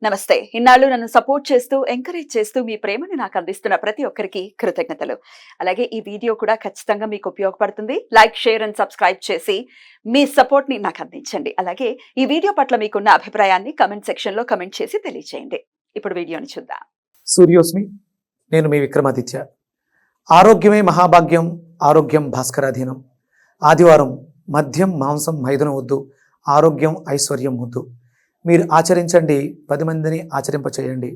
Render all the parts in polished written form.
నమస్తే. ఇన్నాళ్ళు నన్ను సపోర్ట్ చేస్తూ, ఎంకరేజ్ చేస్తూ మీ ప్రేమని నాకు అందిస్తున్న ప్రతి ఒక్కరికి కృతజ్ఞతలు. అలాగే ఈ వీడియో కూడా ఖచ్చితంగా మీకు ఉపయోగపడుతుంది. లైక్, షేర్ అండ్ సబ్స్క్రైబ్ చేసి మీ సపోర్ట్‌ని నాకు అందించండి. అలాగే ఈ వీడియో పట్ల మీకున్న అభిప్రాయాన్ని కామెంట్ సెక్షన్‌లో కామెంట్ చేసి తెలియజేయండి. ఇప్పుడు వీడియోని చూద్దాం. సూర్యోస్మి, నేను మీ విక్రమాదిత్య. ఆరోగ్యమే మహాభాగ్యం, ఆరోగ్యం భాస్కరాధీనం. ఆదివారం మద్యం, మాంసం, మైదనం వద్దు, ఆరోగ్యం ఐశ్వర్యం వద్దు. మీరు ఆచరించండి, 10 మందిని ఆచరింపచేయండి.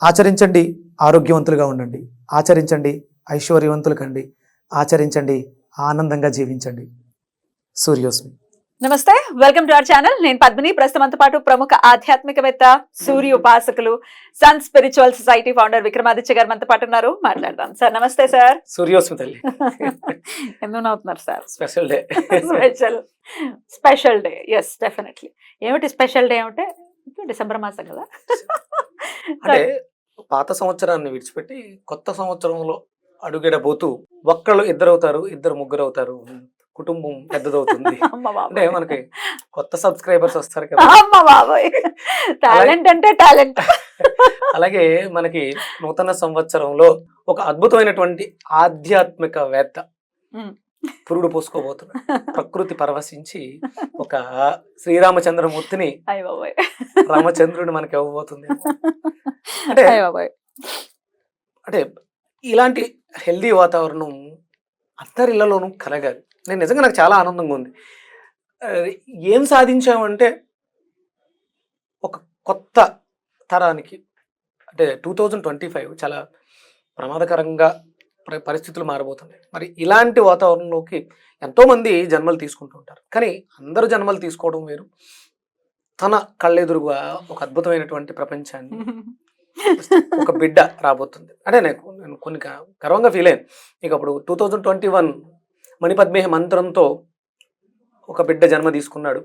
ఆచరించండి, ఆరోగ్యవంతులుగా ఉండండి. ఆచరించండి, ఐశ్వర్యవంతులు కండి. ఆచరించండి, ఆనందంగా జీవించండి. సూర్యోస్మి. నమస్తే, వెల్కమ్ టు అవర్ ఛానల్. నేను పద్మిని. ప్రస్తుతంతో పాటు ప్రముఖ ఆధ్యాత్మికవేత్త, సూర్య ఉపాసకులు, Sun Spiritual Society founder Vikramaditya గారు మనతో పాటు ఉన్నారు. మాట్లాడదాం. సార్ నమస్తే. సార్ సూర్యోస్మి తల్లి. ఎందుకు నవ్వుతున్నారు sir? Special day. Special day. Yes, definitely. ఏమిటి స్పెషల్ డే అంటే? డిసెంబర్ మాసం కదా. అంటే పాత సంవత్సరాన్ని విడిచిపెట్టి కొత్త సంవత్సరంలో అడుగెడబోతూ ఒక్కళ్ళు ఇద్దరు ముగ్గురు అవుతారు, కుటుంబం పెద్దదవుతుంది. అంటే మనకి కొత్త సబ్స్క్రైబర్స్ వస్తారు కదా. టాలెంట్ అంటే టాలెంట్. అలాగే మనకి నూతన సంవత్సరంలో ఒక అద్భుతమైనటువంటి ఆధ్యాత్మికవేత్త పురుడు పోసుకోబోతున్నాడు. ప్రకృతి పరవశించి ఒక శ్రీరామచంద్రమూర్తిని, రామచంద్రుని మనకి ఇవ్వబోతుంది. అంటే ఇలాంటి హెల్దీ వాతావరణం అందరిళ్లలోనూ కలగాలి. నేను నిజంగా నాకు చాలా ఆనందంగా ఉంది. ఏం సాధించామంటే ఒక కొత్త తరానికి, అంటే 2025 చాలా ప్రమాదకరంగా పరిస్థితులు మారబోతున్నాయి. మరి ఇలాంటి వాతావరణంలోకి ఎంతోమంది జన్మలు తీసుకుంటూ ఉంటారు. కానీ అందరూ జన్మలు తీసుకోవడం వేరు. తన కళ్ళెదురుగా ఒక అద్భుతమైనటువంటి ప్రపంచాన్ని, ఒక బిడ్డ రాబోతుంది. అంటే నేను కొన్ని గర్వంగా ఫీల్ అయ్యాను. ఇక అప్పుడు 2021 మణిపద్మేహ మంత్రంతో ఒక బిడ్డ జన్మ తీసుకున్నాడు.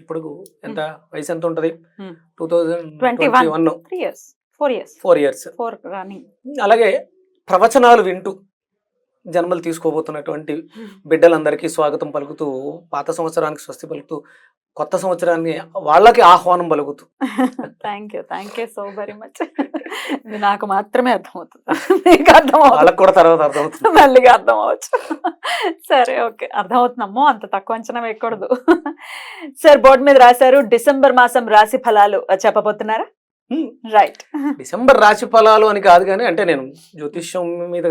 ఇప్పుడు ఎంత వయసు ఎంత ఉంటది? 2021 4 ఇయర్స్. అలాగే ప్రవచనాలు వింటూ జన్మలు తీసుకోబోతున్నటువంటి బిడ్డలందరికీ స్వాగతం పలుకుతూ, పాత సంవత్సరానికి స్వస్తి పలుకుతూ, కొత్త సంవత్సరాన్ని వాళ్ళకి ఆహ్వానం పలుకుతూ. Thank you so very much. ఇది నాకు మాత్రమే అర్థమవుతుంది, మీకు అర్థం వాళ్ళకి కూడా తర్వాత అర్థమవుతుంది, మళ్ళీగా అర్థం అవ్వచ్చు. సరే, ఓకే, అర్థమవుతుందమ్మో, అంత తక్కువ అంచనా వేయకూడదు. సార్, బోర్డు మీద రాశారు డిసెంబర్ మాసం రాశి ఫలాలు చెప్పబోతున్నారా? రైట్. డిసెంబర్ రాశి ఫలాలు అని కాదు, కానీ అంటే నేను జ్యోతిష్యం మీద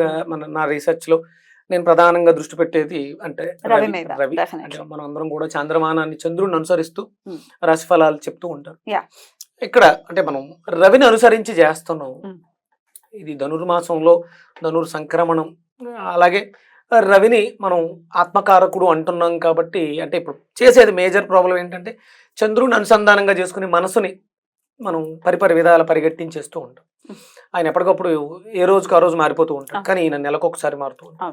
నా రీసెర్చ్ లో నేను ప్రధానంగా దృష్టి పెట్టేది అంటే రవి. అంటే మనం అందరం కూడా చంద్రమానాన్ని, చంద్రుడిని అనుసరిస్తూ రాశి ఫలాలు చెప్తూ ఉంటారు. ఇక్కడ అంటే మనం రవిని అనుసరించి చేస్తున్నాం. ఇది ధనుర్మాసంలో ధనుర్ సంక్రమణం. అలాగే రవిని మనం ఆత్మకారకుడు అంటున్నాం కాబట్టి, అంటే ఇప్పుడు చేసేది మేజర్ ప్రాబ్లం ఏంటంటే చంద్రుడిని అనుసంధానంగా చేసుకుని మనసుని మనం పరిపరి విధాల పరిగెట్టించేస్తూ ఉంటాం. ఆయన ఎప్పటికప్పుడు ఏ రోజుకు ఆ రోజు మారిపోతూ ఉంటాం, కానీ ఈయన నెలకొకసారి మారుతూ ఉంటాం.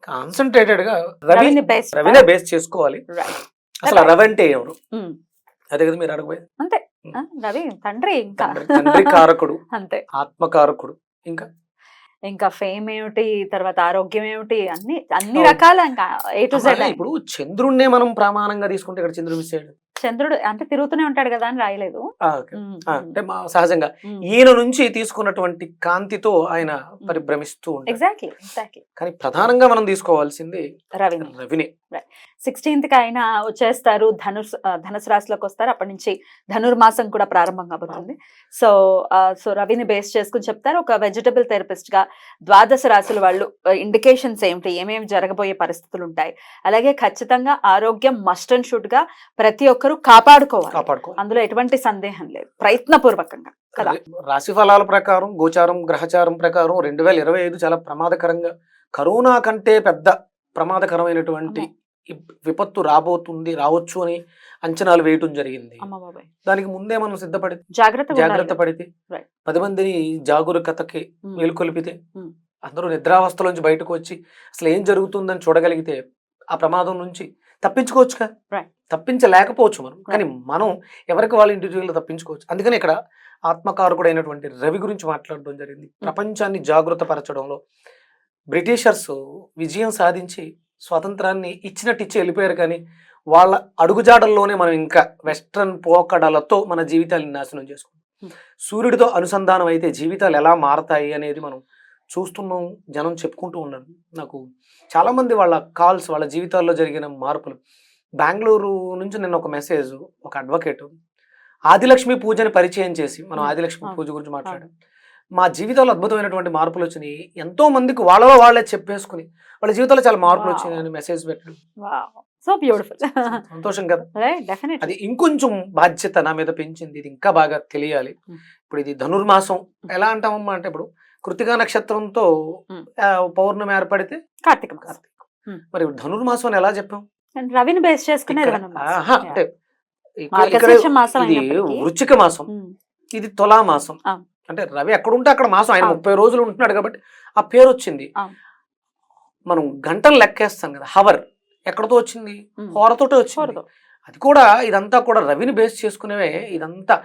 కాన్సన్ట్రేటెడ్ గా రవినే బేస్ చేసుకోవాలి. అసలు రవి అంటే ఎవరు? అదే కదా మీరు అడగబోయేది. అంతే, రవి తండ్రి, తండ్రి కారకుడు, అంతే, ఆత్మకారకుడు. ఇంకా ఫేమ్ ఏమిటి, తర్వాత ఆరోగ్యం ఏమిటి, అన్ని రకాల ఏ టు జెడ్. ఇప్పుడు చంద్రుడినే మనం ప్రమాణంగా తీసుకుంటే ఇక్కడ చంద్రుడు మిస్ అయ్యాడు. చంద్రుడు అంటే తిరుగుతూనే ఉంటాడు కదా అని రాయలేదు. అంటే సహజంగా ఈయన నుంచి తీసుకున్నటువంటి కాంతితో ఆయన పరిభ్రమిస్తూ ఉంటాడు. ఎగ్జాక్ట్లీ. కానీ ప్రధానంగా మనం తీసుకోవాల్సింది రవిని. 16th కి ఆయన వచ్చేస్తారు, ధనుసు రాశిలోకి వస్తారు. అప్పటి నుంచి ధనుర్మాసం కూడా ప్రారంభం కాబోతుంది. సో రవిని బేస్ చేసుకుని చెప్తారు. ఒక వెజిటబుల్ థెరపిస్ట్ గా 12 రాశుల వాళ్ళు ఇండికేషన్స్ ఏమిటి, ఏమేమి జరగబోయే పరిస్థితులు ఉంటాయి, అలాగే ఖచ్చితంగా ఆరోగ్యం మస్ట్ అండ్ షుడ్ గా ప్రతి ఒక్కరూ కాపాడుకోవాలి. అందులో ఎటువంటి సందేహం లేదు, ప్రయత్నపూర్వకంగా కదా. రాశి ఫలాల ప్రకారం, గోచారం గ్రహచారం ప్రకారం 2025 చాలా ప్రమాదకరంగా, కరోనా కంటే పెద్ద ప్రమాదకరమైనటువంటి విపత్తు రావచ్చు అని అంచనాలు వేయటం జరిగింది. దానికి ముందే మనం సిద్ధపడి జాగ్రత్త పడితే, 10 మందిని జాగరూకతకి మేలుకొల్పితే, అందరూ నిద్రావస్థలోంచి బయటకు వచ్చి అసలు ఏం జరుగుతుందని చూడగలిగితే ఆ ప్రమాదం నుంచి తప్పించుకోవచ్చుగా. తప్పించలేకపోవచ్చు మనం, కానీ మనం ఎవరికి వాళ్ళ ఇండివిజువల్ తప్పించుకోవచ్చు. అందుకని ఇక్కడ ఆత్మకారకుడైనటువంటి రవి గురించి మాట్లాడడం జరిగింది. ప్రపంచాన్ని జాగృత పరచడంలో బ్రిటిషర్స్ విజయం సాధించి స్వాతంత్రాన్ని ఇచ్చినట్టు ఇచ్చి వెళ్ళిపోయారు, కానీ వాళ్ళ అడుగుజాడల్లోనే మనం ఇంకా వెస్ట్రన్ పోకడలతో మన జీవితాన్ని నాశనం చేసుకుంటాం. సూర్యుడితో అనుసంధానం అయితే జీవితాలు ఎలా మారతాయి అనేది మనం చూస్తున్నాం, జనం చెప్పుకుంటూ ఉన్నారు. నాకు చాలామంది వాళ్ళ కాల్స్, వాళ్ళ జీవితాల్లో జరిగిన మార్పులు. బెంగళూరు నుంచి నిన్న ఒక మెసేజ్, ఒక అడ్వకేట్ ఆదిలక్ష్మి పూజని పరిచయం చేసి, మనం ఆదిలక్ష్మి పూజ గురించి మాట్లాడాం. మా జీవితాల్లో అద్భుతమైనటువంటి మార్పులు వచ్చినాయి, ఎంతో మందికి వాళ్ళలో వాళ్ళే చెప్పేసుకుని వాళ్ళ జీవితాల్లో చాలా మార్పులు వచ్చినాయి అని మెసేజ్ పెట్టడం సో బ్యూటిఫుల్. సంతోషం కదా. అది ఇంకొంచెం బాధ్యత నా మీద పెంచింది, ఇది ఇంకా బాగా తెలియాలి. ఇప్పుడు ఇది ధనుర్మాసం ఎలా అంటామమ్మా అంటే, ఇప్పుడు కృతికా నక్షత్రంతో పౌర్ణమి ఏర్పడితే కార్తీక. మరి ధనుర్మాసం అని ఎలా చెప్పాం? రవిని బేస్ చేసుకునే అంటే వృచ్చిక మాసం, ఇది తులా మాసం. అంటే రవి ఎక్కడుంటే అక్కడ మాసం, ఆయన 30 రోజులు ఉంటున్నాడు కాబట్టి ఆ పేరు వచ్చింది. మనం గంటలు లెక్కేస్తాం కదా, హవర్ ఎక్కడతో వచ్చింది? హోరతోటే వచ్చింది. అది కూడా ఇదంతా కూడా రవిని బేస్ చేసుకునేవే. ఇదంతా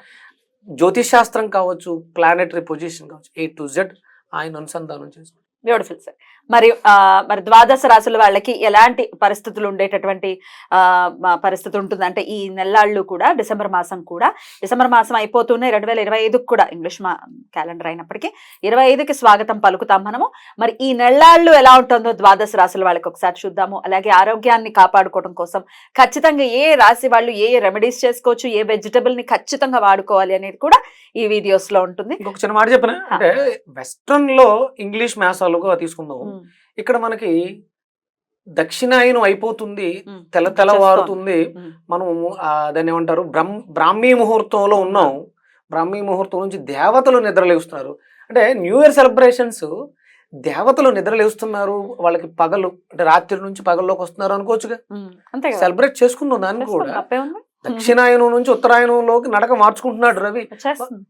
జ్యోతిష్ శాస్త్రం కావచ్చు, ప్లానెటరీ పొజిషన్ కావచ్చు, A to Z ఆయన అనుసంధానం చేసుకుంటాం. Beautiful sir. మరి ద్వాదశ రాశుల వాళ్ళకి ఎలాంటి పరిస్థితులు ఉండేటటువంటి పరిస్థితి ఉంటుంది అంటే, ఈ నెల్లాళ్ళు కూడా డిసెంబర్ మాసం అయిపోతూనే 2025 కూడా ఇంగ్లీష్ క్యాలెండర్ అయినప్పటికీ 25కి స్వాగతం పలుకుతాం మనము. మరి ఈ నెల్లాళ్ళు ఎలా ఉంటుందో ద్వాదశ రాశుల వాళ్ళకి ఒకసారి చూద్దాము. అలాగే ఆరోగ్యాన్ని కాపాడుకోవడం కోసం ఖచ్చితంగా ఏ రాశి వాళ్ళు ఏ రెమెడీస్ చేసుకోవచ్చు, ఏ వెజిటబుల్ ని ఖచ్చితంగా వాడుకోవాలి అనేది కూడా ఈ వీడియోస్ లో ఉంటుంది. ఇంకొక చిన్న మాట చెప్పిన అంటే, వెస్ట్రన్ లో ఇంగ్లీష్ మాసాలుగా తీసుకుందాం, ఇక్కడ మనకి దక్షిణాయనం అయిపోతుంది, తెల్లవారుతుంది, మనం దాన్ని ఏమంటారు బ్రాహ్మీ ముహూర్తంలో ఉన్నాం. బ్రాహ్మీ ముహూర్తం నుంచి దేవతలు నిద్రలేస్తున్నారు. అంటే న్యూ ఇయర్ సెలబ్రేషన్స్ దేవతలు నిద్రలేస్తున్నారు, వాళ్ళకి పగలు అంటే రాత్రి నుంచి పగల్లోకి వస్తున్నారు అనుకోవచ్చుగా. సెలబ్రేట్ చేసుకుందాం దాన్ని కూడా. దక్షిణాయనం నుంచి ఉత్తరాయణంలోకి నడక మార్చుకుంటున్నాడు రవి.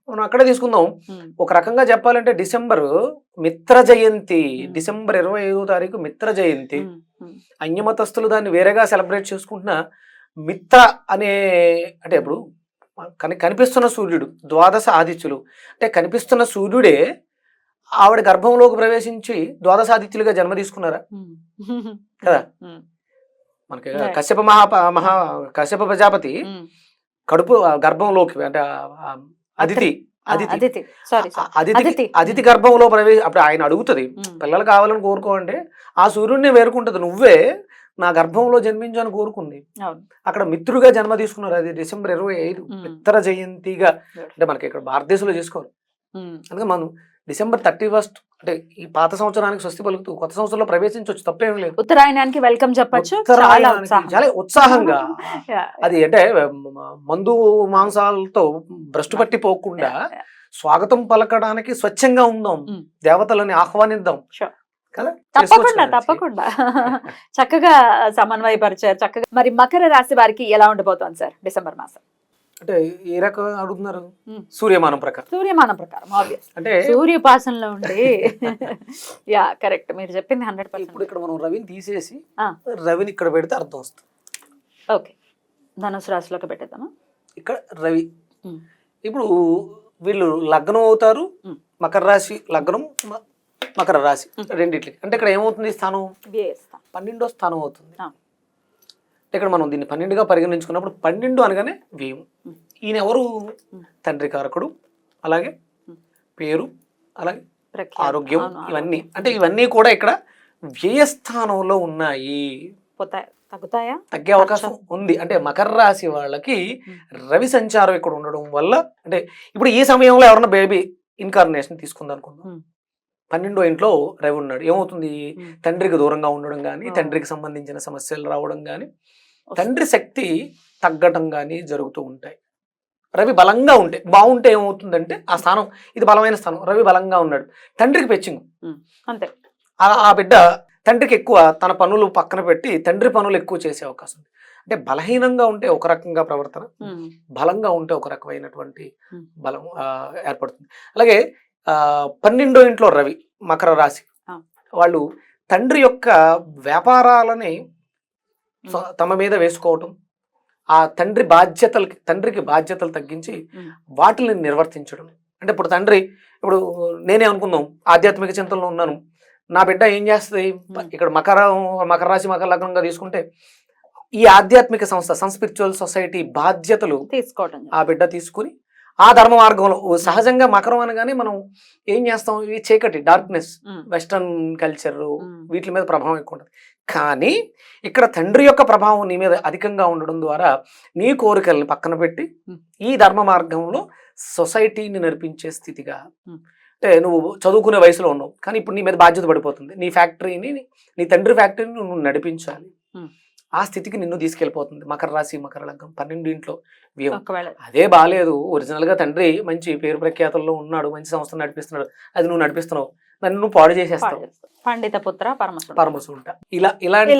మనం అక్కడే తీసుకుందాం. ఒక రకంగా చెప్పాలంటే డిసెంబర్ మిత్ర జయంతి, డిసెంబర్ 25వ తారీఖు మిత్ర జయంతి. అన్యమతస్థులు దాన్ని వేరేగా సెలబ్రేట్ చేసుకుంటున్నా మిత్ర అనే, అంటే ఇప్పుడు కనిపిస్తున్న సూర్యుడు, ద్వాదశ ఆదిత్యులు అంటే కనిపిస్తున్న సూర్యుడే ఆవిడ గర్భంలోకి ప్రవేశించి ద్వాదశ ఆదిత్యులుగా జన్మ తీసుకున్నారా కదా. మనకి కశ్యప ప్రజాపతి కడుపు గర్భంలోకి అంటే అదితి గర్భంలో అప్పుడు ఆయన అడుగుతుంది, పిల్లలు కావాలని కోరుకోండి, ఆ సూర్యుడిని వేరుకుంటది, నువ్వే నా గర్భంలో జన్మించని కోరుకుంది. అక్కడ మిత్రుగా జన్మ తీసుకున్నారు. అది డిసెంబర్ 25 మిత్ర జయంతిగా, అంటే మనకి ఇక్కడ భారతదేశంలో చేసుకోవాలి. అందుకే మనం డిసెంబర్ 31 అంటే ఈ పాత సంవత్సరానికి స్వస్తి పలుకుతూ కొత్త సంవత్సరంలో ప్రవేశించవచ్చు, తప్పేం లేదు. ఉత్తరాయణానికి వెల్కమ్ చెప్పొచ్చు, చాలా ఉత్సాహంగా. అది అంటే మందు మాంసాలతో భ్రష్టు పట్టిపోకుండా స్వాగతం పలకడానికి స్వచ్ఛంగా ఉందాం, దేవతలని ఆహ్వానిద్దాం కదా. తప్పకుండా చక్కగా సమన్వయపరిచారు, చక్కగా. మరి మకర రాశి వారికి ఎలా ఉండబోతోంది సార్ డిసెంబర్ మాసం? అంటే ఏ రకం అడుగుతున్నారు? సూర్యమానం ప్రకారం అంటే సూర్యోపాసనలో ఉండి యా కరెక్ట్, మీరు చెప్పింది 100%. ఇప్పుడు ఇక్కడ మనం రవిని తీసేసి రవిని ఇక్కడ పెడితే అర్థం వస్తుంది. ఓకే, ధనుసు రాశిలోకి పెట్టేద్దామా? ఇక్కడ రవి ఇప్పుడు వీళ్ళు లగ్నం అవుతారు, మకర రాశి లగ్నం, మకర రాశి రెండిట్లకి. అంటే ఇక్కడ ఏమవుతుంది? స్థానం 12వ స్థానం అవుతుంది. ఇక్కడ మనం దీన్ని 12గా పరిగణించుకున్నప్పుడు 12 అనగానే వ్యయం. ఈయన ఎవరు? తండ్రి కారకుడు, అలాగే పేరు, అలాగే ఆరోగ్యం, ఇవన్నీ. అంటే ఇవన్నీ కూడా ఇక్కడ వ్యయస్థానంలో ఉన్నాయి. తగ్గే అవకాశం ఉంది. అంటే మకర రాశి వాళ్ళకి రవి సంచారం ఇక్కడ ఉండడం వల్ల, అంటే ఇప్పుడు ఈ సమయంలో ఎవరన్నా బేబీ ఇన్కార్నేషన్ తీసుకుందాం అనుకుందాం, 12వ ఇంట్లో రవి ఉన్నాడు, ఏమవుతుంది? తండ్రికి దూరంగా ఉండడం కానీ, తండ్రికి సంబంధించిన సమస్యలు రావడం కానీ, తండ్రి శక్తి తగ్గడం కానీ జరుగుతూ ఉంటాయి. రవి బలంగా ఉంటే బాగుంటే ఏమవుతుందంటే, ఆ స్థానం ఇది బలమైన స్థానం, రవి బలంగా ఉన్నాడు, తండ్రికి పెచ్చింగ్ అంతే. ఆ బిడ్డ తండ్రికి ఎక్కువ తన పనులు పక్కన పెట్టి తండ్రి పనులు ఎక్కువ చేసే అవకాశం ఉంది. అంటే బలహీనంగా ఉంటే ఒక రకంగా ప్రవర్తన, బలంగా ఉంటే ఒక రకమైనటువంటి బలం ఏర్పడుతుంది. అలాగే 12వ ఇంట్లో రవి మకర రాశి వాళ్ళు తండ్రి యొక్క వ్యాపారాలని తమ మీద వేసుకోవటం, ఆ తండ్రికి బాధ్యతలు తగ్గించి వాటిని నిర్వర్తించడం. అంటే ఇప్పుడు తండ్రి, ఇప్పుడు నేనే అనుకుందాం ఆధ్యాత్మిక చింతనలో ఉన్నాను, నా బిడ్డ ఏం చేస్తుంది? ఇక్కడ మకర రాశి మకర లగ్నంగా తీసుకుంటే ఈ ఆధ్యాత్మిక సంస్థ స్పిరిచువల్ సొసైటీ బాధ్యతలు తీసుకోవడం, ఆ బిడ్డ తీసుకుని ఆ ధర్మ మార్గంలో సహజంగా మకరం అనగానే మనం ఏం చేస్తాం, ఈ చీకటి డార్క్నెస్, వెస్టర్న్ కల్చర్ వీటి మీద ప్రభావం ఎక్కువ ఉంటుంది. కానీ ఇక్కడ తండ్రి యొక్క ప్రభావం నీ మీద అధికంగా ఉండడం ద్వారా నీ కోరికల్ని పక్కన పెట్టి ఈ ధర్మ మార్గంలో సొసైటీని నడిపించే స్థితిగా, అంటే నువ్వు చదువుకునే వయసులో ఉన్నావు కానీ ఇప్పుడు నీ మీద బాధ్యత పడిపోతుంది, నీ ఫ్యాక్టరీని, నీ తండ్రి ఫ్యాక్టరీని నువ్వు నడిపించాలి, ఆ స్థితికి నిన్ను తీసుకెళ్ళిపోతుంది మకర రాశి మకర లగ్నం 12 ఇంట్లో వ్యయం. అదే బాగాలేదు, ఒరిజినల్ గా తండ్రి మంచి పేరు ప్రఖ్యాతుల్లో ఉన్నాడు, మంచి సంస్థ నడిపిస్తున్నాడు, అది నువ్వు నడిపిస్తున్నావు, నన్ను నువ్వు పాడు చేసేస్తావు, పండిత పుత్ర పరమసుంట. ఇలాంటి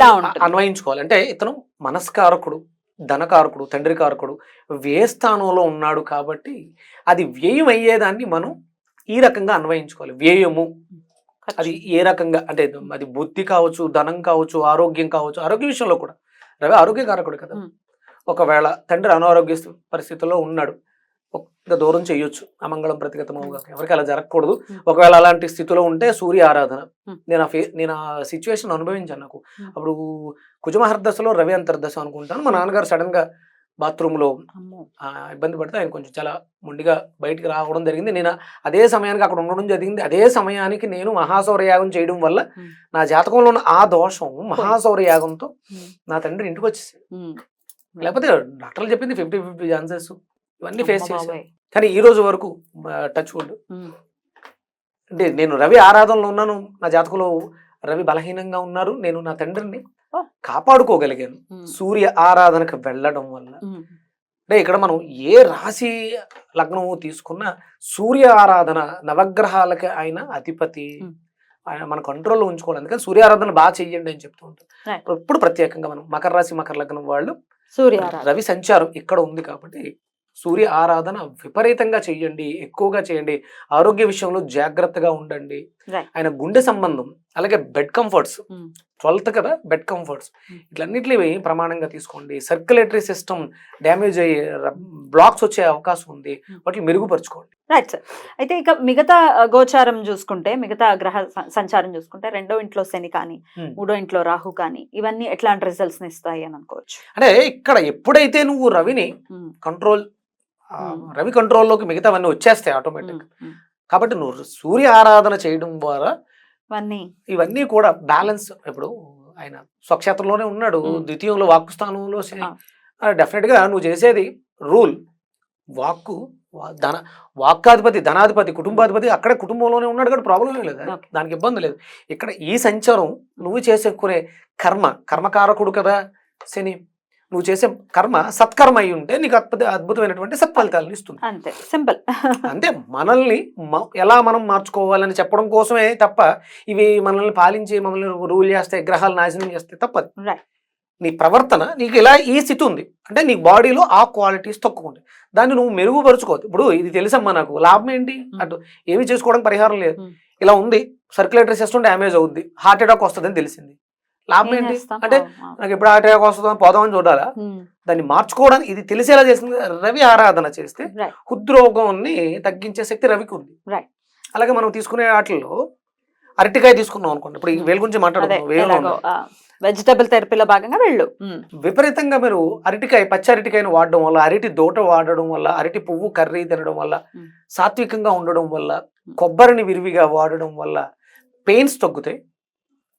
అన్వయించుకోవాలి. అంటే ఇతను మనస్కారకుడు, ధనకారకుడు, తండ్రి కారకుడు, వ్యయ స్థానంలో ఉన్నాడు కాబట్టి అది వ్యయం అయ్యేదాన్ని మనం ఈ రకంగా అన్వయించుకోవాలి. వ్యయము అది ఏ రకంగా అంటే అది బుద్ధి కావచ్చు, ధనం కావచ్చు, ఆరోగ్యం కావచ్చు. ఆరోగ్య విషయంలో కూడా రవి ఆరోగ్యకారకుడు కదా. ఒకవేళ తండ్రి అనారోగ్య పరిస్థితుల్లో ఉన్నాడు, దూరం చేయొచ్చు, అమంగళం ప్రతిగతమవుగా, ఎవరికి అలా జరగకూడదు. ఒకవేళ అలాంటి స్థితిలో ఉంటే సూర్య ఆరాధన. నేను ఆ సిచ్యువేషన్ అనుభవించాను. నాకు అప్పుడు కుజమహర్దశలో రవి అంతర్దశ అనుకుంటాను. మా నాన్నగారు సడన్ గా బాత్రూమ్ లో ఇబ్బంది పడితే ఆయన కొంచెం చాలా మొండిగా బయటికి రావడం జరిగింది. నేను అదే సమయానికి అక్కడ ఉండడం జరిగింది. అదే సమయానికి నేను మహాసౌరయాగం చేయడం వల్ల నా జాతకంలో ఉన్న ఆ దోషం మహాసౌరయాగంతో నా తండ్రి ఇంటికి వచ్చేసి, లేకపోతే డాక్టర్లు చెప్పింది 50-50 ఛాన్సెస్, ఇవన్నీ ఫేస్ చేశాను. కానీ ఈ రోజు వరకు టచ్ వుడ్ అంటే నేను రవి ఆరాధనలో ఉన్నాను, నా జాతకంలో రవి బలహీనంగా ఉన్నారు, నేను నా తండ్రిని కాపాడుకోగలిగాను సూర్య ఆరాధనకు వెళ్ళడం వల్ల. అంటే ఇక్కడ మనం ఏ రాశి లగ్నము తీసుకున్నా సూర్య ఆరాధన నవగ్రహాలకి ఆయన అధిపతి, ఆయన మన కంట్రోల్లో ఉంచుకోవాలి. అందుకని సూర్య ఆరాధన బాగా చెయ్యండి అని చెప్తూ ఉంటాం. ఇప్పుడు ప్రత్యేకంగా మనం మకర రాశి మకర లగ్నం వాళ్ళు రవి సంచారం ఇక్కడ ఉంది కాబట్టి సూర్య ఆరాధన విపరీతంగా చెయ్యండి, ఎక్కువగా చేయండి. ఆరోగ్య విషయంలో జాగ్రత్తగా ఉండండి. ఆయన గుండె సంబంధం, అలాగే బెడ్ కంఫర్ట్స్, 12th కదా, బెడ్ కంఫర్ట్స్, ఇట్లన్నిటిని ప్రమాణంగా తీసుకోండి. సర్క్యులేటరీ సిస్టమ్ డ్యామేజ్ అయ్యి బ్లాక్స్ వచ్చే అవకాశం ఉంది, వాటిని మెరుగుపరచుకోండి. Right sir. అయితే ఇక మిగతా గోచారం చూసుకుంటే, మిగతా గ్రహ సంచారం చూసుకుంటే, 2వ ఇంట్లో శని కానీ 3వ ఇంట్లో రాహు కానీ ఇవన్నీ ఎట్లాంటి రిజల్ట్స్ ఇస్తాయి అని అనుకోవచ్చు? అంటే ఇక్కడ ఎప్పుడైతే నువ్వు రవిని కంట్రోల్, రవి కంట్రోల్లోకి మిగతావన్నీ వచ్చేస్తాయి ఆటోమేటిక్. కాబట్టి నువ్వు సూర్య ఆరాధన చేయడం ద్వారా ఇవన్నీ కూడా బ్యాలెన్స్. ఇప్పుడు ఆయన స్వక్షేత్రంలోనే ఉన్నాడు, ద్వితీయంలో వాక్కు స్థానంలో డెఫినెట్ గా నువ్వు చేసేది రూల్. వాక్కు వాక్కాధిపతి, ధనాధిపతి, కుటుంబాధిపతి అక్కడే కుటుంబంలోనే ఉన్నాడు కాబట్టి ప్రాబ్లం ఏం లేదు, దానికి ఇబ్బంది లేదు. ఇక్కడ ఈ సంచారం నువ్వు చేసుకునే కర్మకారకుడు కదా శని, నువ్వు చేసే కర్మ సత్కర్మ అయి ఉంటే నీకు అద్భుతమైనటువంటి సత్ఫలితాలను ఇస్తుంది. అంతే సింపుల్. అంటే మనల్ని ఎలా మనం మార్చుకోవాలని చెప్పడం కోసమే తప్ప ఇవి మనల్ని పాలించి మమ్మల్ని రూల్ చేస్తాయి, గ్రహాలు నాశనం చేస్తాయి తప్పదు. నీ ప్రవర్తన నీకు ఇలా ఈ స్థితి ఉంది అంటే నీ బాడీలో ఆ క్వాలిటీస్ తక్కువ ఉంటాయి, దాన్ని నువ్వు మెరుగుపరుచుకోవద్దు. ఇప్పుడు ఇది తెలుసమ్మా నాకు, లాభం ఏంటి అటు ఏమి చేసుకోవడానికి పరిహారం లేదు, ఇలా ఉంది సర్క్యులేటరీ సిస్టమ్ డ్యామేజ్ అవుద్ది, హార్ట్ అటాక్ వస్తుందని తెలిసింది, లాభం ఏంటి అంటే నాకు ఎప్పుడు హార్ట్ అటాక్ వస్తుందని పోదామని చూడాలా? దాన్ని మార్చుకోవడానికి ఇది తెలిసేలా చేసింది రవి ఆరాధన చేస్తే హృద్రోగాన్ని తగ్గించే శక్తి రవికి ఉంది. అలాగే మనం తీసుకునే వాటిల్లో అరటికాయ తీసుకున్నాం అనుకోండి, ఇప్పుడు వేలు గురించి మాట్లాడుతున్నాం, వెజిటబుల్ థెరపీలో భాగంగా వెళ్ళు. విపరీతంగా మీరు అరటికాయ, పచ్చి అరటికాయను వాడడం వల్ల, అరటి దోట వాడడం వల్ల, అరటి పువ్వు కర్రీ తినడం వల్ల, సాత్వికంగా ఉండడం వల్ల, కొబ్బరిని విరివిగా వాడడం వల్ల పెయిన్స్ తగ్గుతాయి.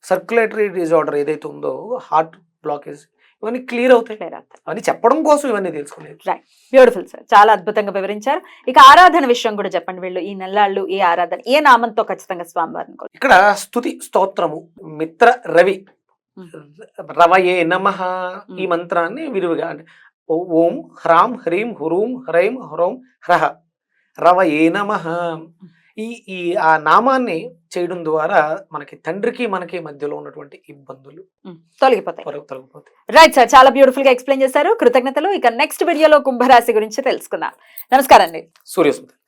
సర్క్యులేటరీ డిజార్డర్ ఏదైతే ఉందో, హార్ట్ బ్లాకేజ్, ఇవన్నీ క్లియర్ అవుతాయి. అవన్నీ చెప్పడం కోసం ఇవన్నీ తెలుసుకునేది. బ్యూటిఫుల్ సార్, చాలా అద్భుతంగా వివరించారు. ఇక ఆరాధన విషయం కూడా చెప్పండి. వీళ్ళు ఈ నెలలు ఏ ఆరాధన, ఏ నామంతో ఖచ్చితంగా స్వామివారిని? ఇక్కడ స్తుతి స్తోత్రము మిత్ర రవి రవయే నమః, ఈ మంత్రాన్ని విరివిగా అంటే ఓం హ్రాం హ్రీం హురూం హ్రైం హ్రౌం హ్రహ రవయే నమః, ఈ ఆ నామాన్ని చేయడం ద్వారా మనకి తండ్రికి మనకి మధ్యలో ఉన్నటువంటి ఇబ్బందులు తొలగిపోతాయి. రైట్ సార్, చాలా బ్యూటిఫుల్ గా ఎక్స్ప్లెయిన్ చేశారు, కృతజ్ఞతలు. ఇక నెక్స్ట్ వీడియోలో కుంభరాశి గురించి తెలుసుకుందాం. నమస్కారం అండి. సూర్యస్మృతి.